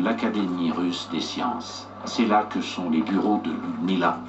l'Académie russe des sciences. C'est là que sont les bureaux de Ludmila.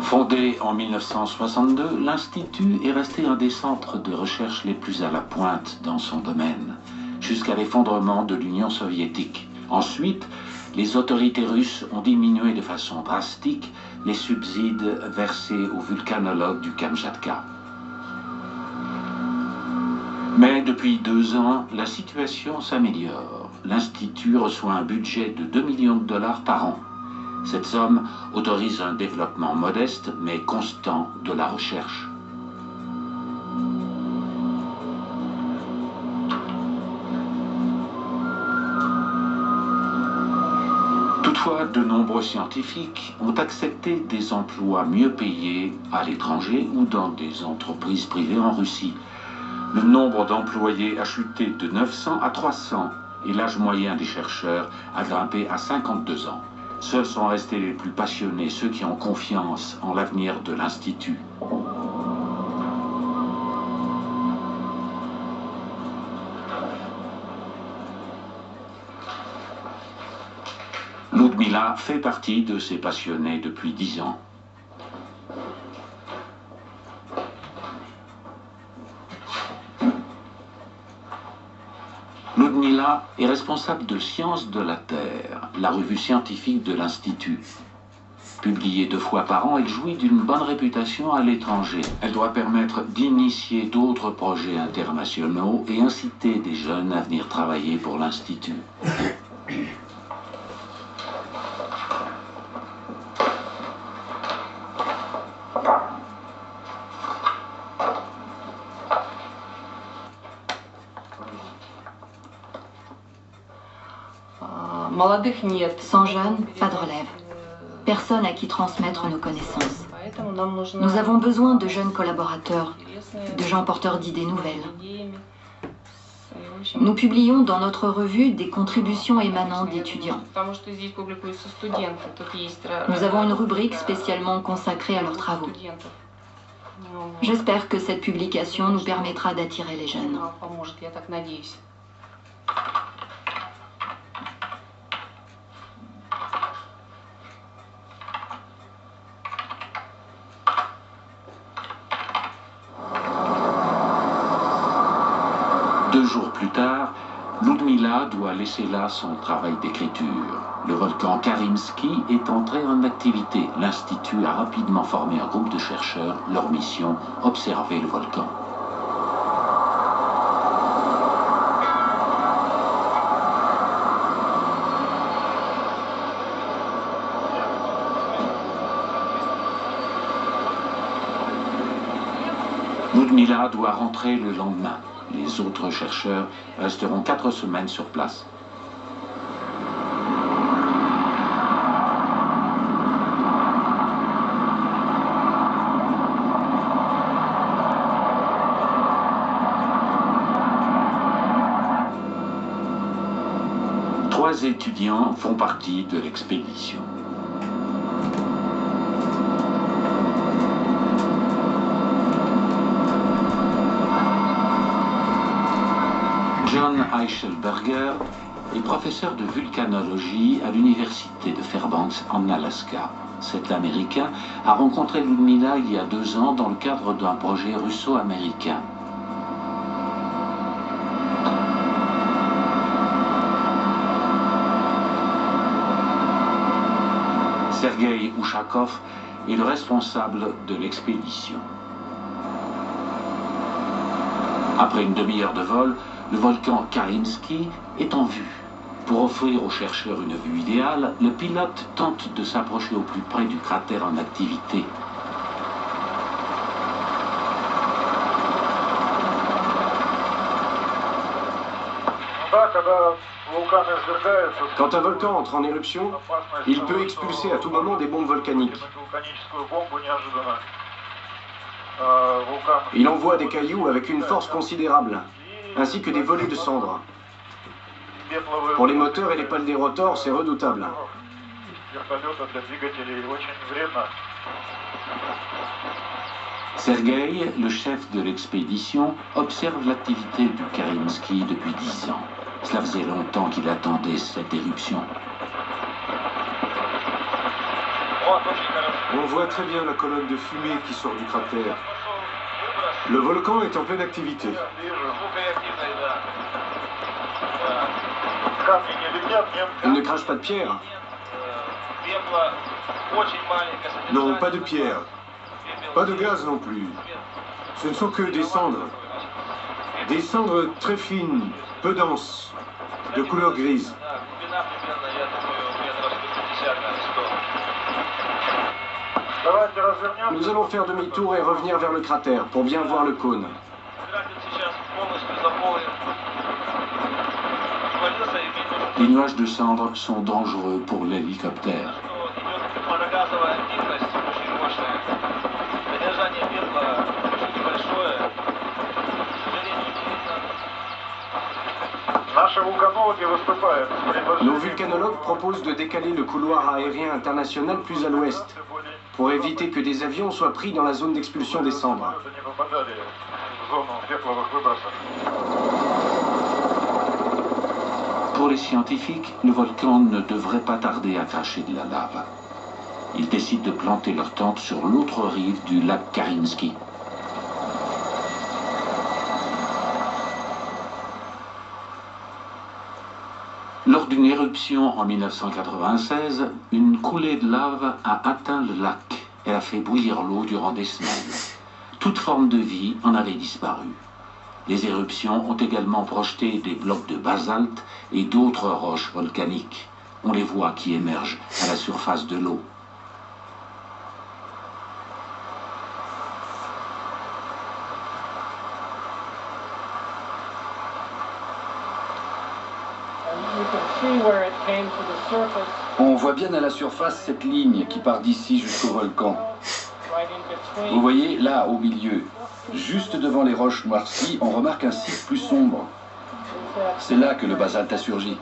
Fondé en 1962, l'Institut est resté un des centres de recherche les plus à la pointe dans son domaine, jusqu'à l'effondrement de l'Union soviétique. Ensuite, les autorités russes ont diminué de façon drastique les subsides versés aux vulcanologues du Kamchatka. Mais depuis 2 ans, la situation s'améliore. L'Institut reçoit un budget de 2 millions de dollars par an. Cette somme autorise un développement modeste mais constant de la recherche. Toutefois, de nombreux scientifiques ont accepté des emplois mieux payés à l'étranger ou dans des entreprises privées en Russie. Le nombre d'employés a chuté de 900 à 300 et l'âge moyen des chercheurs a grimpé à 52 ans. Seuls sont restés les plus passionnés, ceux qui ont confiance en l'avenir de l'Institut. Ludmila fait partie de ces passionnés depuis 10 ans. Ludmila est responsable de Sciences de la Terre, la revue scientifique de l'Institut. Publiée 2 fois par an, elle jouit d'une bonne réputation à l'étranger. Elle doit permettre d'initier d'autres projets internationaux et inciter des jeunes à venir travailler pour l'Institut. Sans jeunes, pas de relève. Personne à qui transmettre nos connaissances. Nous avons besoin de jeunes collaborateurs, de gens porteurs d'idées nouvelles. Nous publions dans notre revue des contributions émanant d'étudiants. Nous avons une rubrique spécialement consacrée à leurs travaux. J'espère que cette publication nous permettra d'attirer les jeunes. Deux jours plus tard, Ludmila doit laisser là son travail d'écriture. Le volcan Karimsky est entré en activité. L'Institut a rapidement formé un groupe de chercheurs. Leur mission, observer le volcan. Ludmila doit rentrer le lendemain. Les autres chercheurs resteront 4 semaines sur place. Trois étudiants font partie de l'expédition. John Eichelberger est professeur de vulcanologie à l'université de Fairbanks en Alaska. Cet Américain a rencontré Ludmila il y a 2 ans dans le cadre d'un projet russo-américain. Sergei Ushakov est le responsable de l'expédition. Après une demi-heure de vol, le volcan Karimsky est en vue. Pour offrir aux chercheurs une vue idéale, le pilote tente de s'approcher au plus près du cratère en activité. Quand un volcan entre en éruption, il peut expulser à tout moment des bombes volcaniques. Il envoie des cailloux avec une force considérable, ainsi que des volées de cendres. Pour les moteurs et les pales des rotors, c'est redoutable. Sergei, le chef de l'expédition, observe l'activité du Karimsky depuis 10 ans. Cela faisait longtemps qu'il attendait cette éruption. On voit très bien la colonne de fumée qui sort du cratère. Le volcan est en pleine activité. Il ne crache pas de pierre. Non, pas de pierre. Pas de gaz non plus. Ce ne sont que des cendres. Des cendres très fines, peu denses, de couleur grise. Nous allons faire demi-tour et revenir vers le cratère pour bien voir le cône. Les nuages de cendres sont dangereux pour l'hélicoptère. Nos vulcanologues proposent de décaler le couloir aérien international plus à l'ouest, pour éviter que des avions soient pris dans la zone d'expulsion des cendres. Pour les scientifiques, le volcan ne devrait pas tarder à cracher de la lave. Ils décident de planter leur tente sur l'autre rive du lac Karinsky. Lors d'une éruption en 1996, une coulée de lave a atteint le lac. Elle a fait bouillir l'eau durant des semaines. Toute forme de vie en avait disparu. Les éruptions ont également projeté des blocs de basalte et d'autres roches volcaniques. On les voit qui émergent à la surface de l'eau. On voit bien à la surface cette ligne qui part d'ici jusqu'au volcan. Vous voyez, là, au milieu, juste devant les roches noircies, on remarque un site plus sombre. C'est là que le basalte a surgi.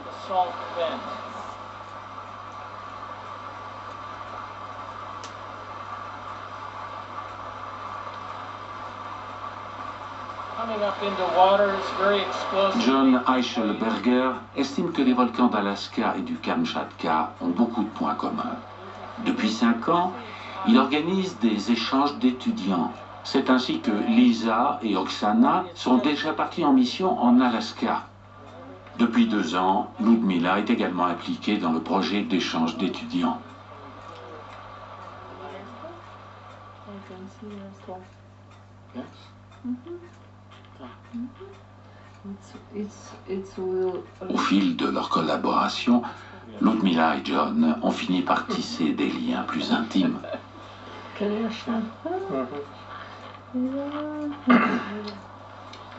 John Eichelberger estime que les volcans d'Alaska et du Kamchatka ont beaucoup de points communs. Depuis 5 ans, il organise des échanges d'étudiants. C'est ainsi que Lisa et Oksana sont déjà partis en mission en Alaska. Depuis 2 ans, Ludmila est également impliquée dans le projet d'échange d'étudiants. Au fil de leur collaboration, Ludmila et John ont fini par tisser des liens plus intimes.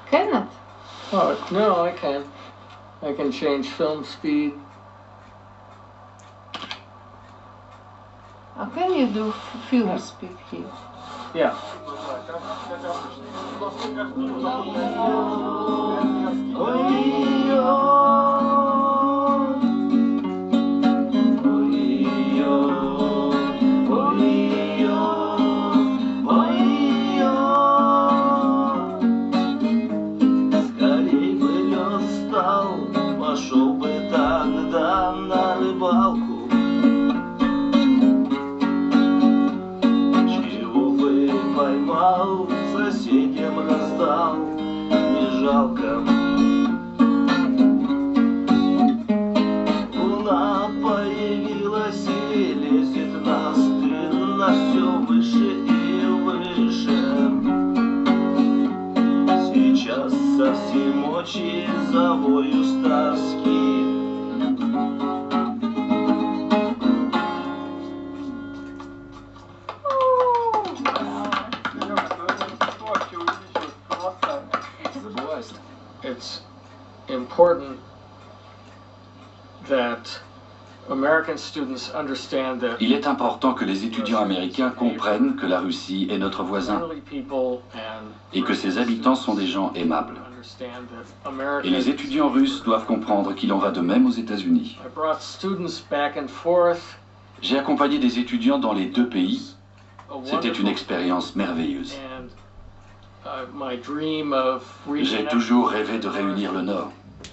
Cannot. Oh, no, I can. I can change film speed. How can you do film speed here? Yeah. Скорей бы лед встал, пошел бы тогда на рыбалку. Чего бы поймал, соседям раздал, не жалко. Луна появилась и лезет на стын, на все выше и выше. Сейчас со всей мочи завою с тоски. It's important that American students understand that Il est important que les étudiants américains comprennent que la Russie est notre voisin elderly people and et que ses habitants sont des gens aimables. understand that Et les Americans. étudiants russes doivent comprendre qu'il en va de même aux États-Unis. I brought students back and forth. J'ai accompagné des étudiants dans les 2 pays. A C'était une wonderful- expérience merveilleuse. And my dream of J'ai reaching toujours rêvé de réunir le Nord.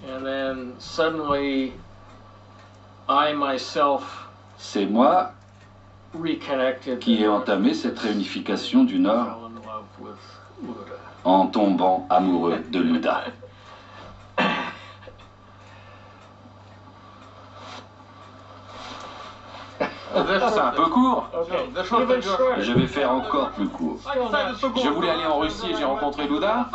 And then suddenly, I myself C'est moi reconnected. qui ai entamé cette réunification du Nord Fell in love with Luda. en tombant amoureux de Luda. C'est un peu court. Okay, even shorter. Je vais faire encore plus court. Je voulais aller en Russie et j'ai rencontré Luda.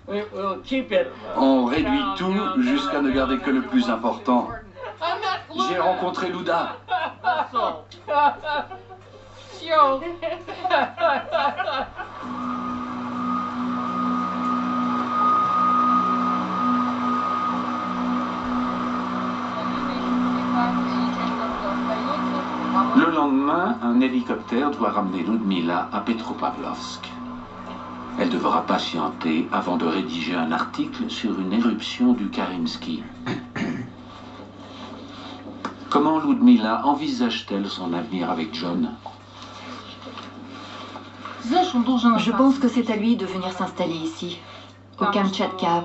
We'll keep it. On réduit tout jusqu'à ne garder que le plus important. J'ai rencontré Luda. Le lendemain, un hélicoptère doit ramener Ludmila à Petropavlovsk. Elle devra patienter avant de rédiger un article sur une éruption du Karinsky. Comment Ludmila envisage-t-elle son avenir avec John? Je pense que c'est à lui de venir s'installer ici, au Kamtchatka,